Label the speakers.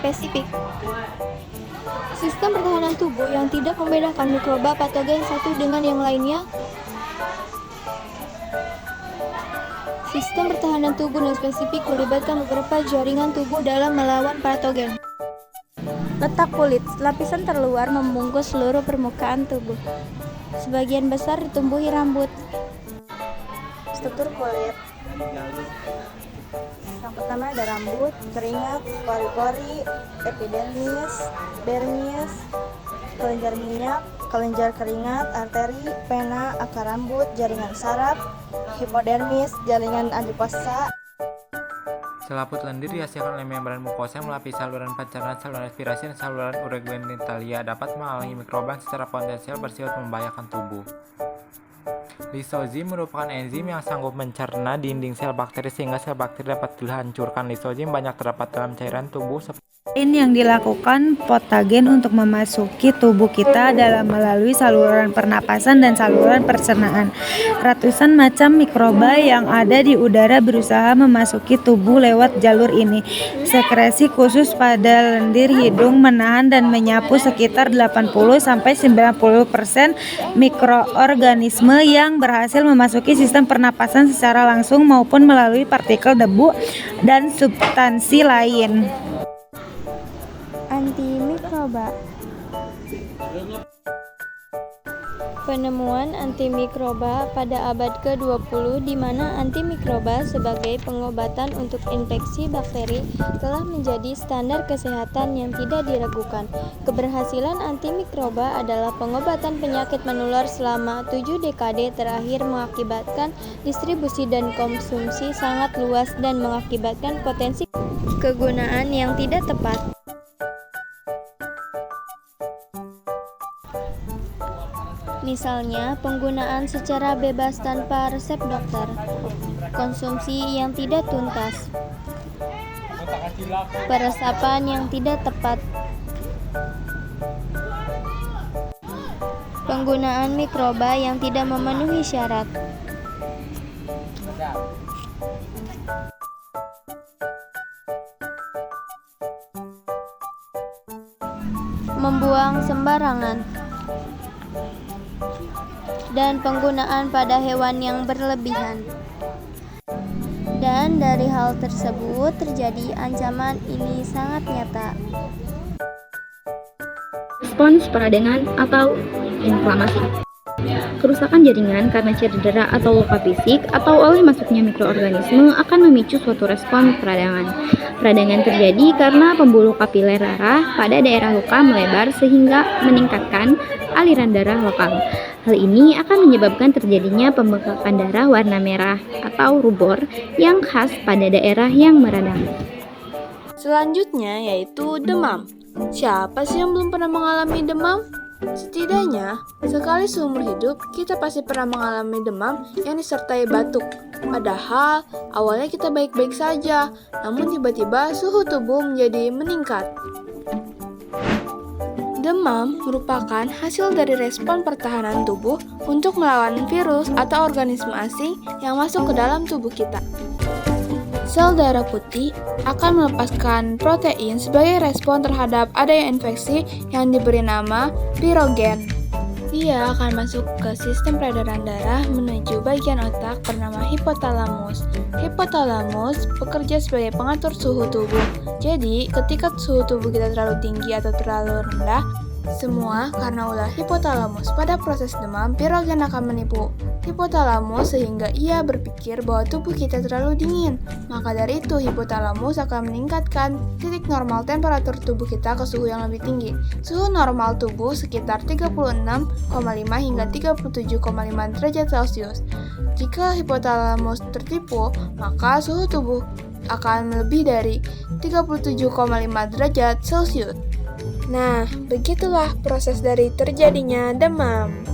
Speaker 1: spesifik. Sistem pertahanan tubuh yang tidak membedakan mikroba patogen satu dengan yang lainnya. Sistem pertahanan tubuh non spesifik melibatkan beberapa jaringan tubuh dalam melawan patogen. Letak kulit, lapisan terluar membungkus seluruh permukaan tubuh. Sebagian besar ditumbuhi rambut. Struktur kulit. Yang pertama ada rambut, keringat, pori-pori, epidermis, dermis, kelenjar minyak, kelenjar keringat, arteri, pena, akar rambut, jaringan saraf, hipodermis, jaringan adiposa.
Speaker 2: Selaput lendir dihasilkan oleh membran mukosa yang melapisi saluran pencernaan, saluran respirasi, dan saluran urogenitalia, dapat menghalangi mikroba secara potensial bersifat membahayakan tubuh. Lisozim merupakan enzim yang sanggup mencerna dinding sel bakteri sehingga sel bakteri dapat dihancurkan. Lisozim banyak terdapat dalam cairan tubuh
Speaker 3: yang dilakukan patogen untuk memasuki tubuh kita dalam melalui saluran pernapasan dan saluran pencernaan. Ratusan macam mikroba yang ada di udara berusaha memasuki tubuh lewat jalur ini. Sekresi khusus pada lendir hidung menahan dan menyapu sekitar 80-90% mikroorganisme yang berhasil memasuki sistem pernapasan secara langsung maupun melalui partikel debu dan substansi lain.
Speaker 1: Antimikroba. Penemuan antimikroba pada abad ke-20 di mana antimikroba sebagai pengobatan untuk infeksi bakteri telah menjadi standar kesehatan yang tidak diragukan. Keberhasilan antimikroba adalah pengobatan penyakit menular selama 7 dekade terakhir mengakibatkan distribusi dan konsumsi sangat luas dan mengakibatkan potensi kegunaan yang tidak tepat. Misalnya, penggunaan secara bebas tanpa resep dokter, konsumsi yang tidak tuntas, peresapan yang tidak tepat, penggunaan mikroba yang tidak memenuhi syarat, membuang sembarangan, dan penggunaan pada hewan yang berlebihan. Dan dari hal tersebut terjadi ancaman ini sangat nyata.
Speaker 4: Respons peradangan atau inflamasi. Kerusakan jaringan karena cedera atau luka fisik atau oleh masuknya mikroorganisme akan memicu suatu respon peradangan. Peradangan terjadi karena pembuluh kapiler darah pada daerah luka melebar sehingga meningkatkan aliran darah lokal. Hal ini akan menyebabkan terjadinya pembengkakan darah warna merah atau rubor yang khas pada daerah yang meradang.
Speaker 5: Selanjutnya yaitu demam. Siapa sih yang belum pernah mengalami demam? Setidaknya, sekali seumur hidup, kita pasti pernah mengalami demam yang disertai batuk. Padahal, awalnya kita baik-baik saja, namun tiba-tiba suhu tubuh menjadi meningkat. Demam merupakan hasil dari respon pertahanan tubuh untuk melawan virus atau organisme asing yang masuk ke dalam tubuh kita. Sel darah putih akan melepaskan protein sebagai respon terhadap adanya infeksi yang diberi nama pirogen. Dia akan masuk ke sistem peredaran darah menuju bagian otak bernama hipotalamus. Hipotalamus bekerja sebagai pengatur suhu tubuh. Jadi, ketika suhu tubuh kita terlalu tinggi atau terlalu rendah, semua karena ulah hipotalamus. Pada proses demam, pirogen akan menipu hipotalamus sehingga ia berpikir bahwa tubuh kita terlalu dingin. Maka dari itu, hipotalamus akan meningkatkan titik normal temperatur tubuh kita ke suhu yang lebih tinggi. Suhu normal tubuh sekitar 36,5 hingga 37,5 derajat Celcius. Jika hipotalamus tertipu, maka suhu tubuh akan lebih dari 37,5 derajat Celcius. Nah, begitulah proses dari terjadinya demam.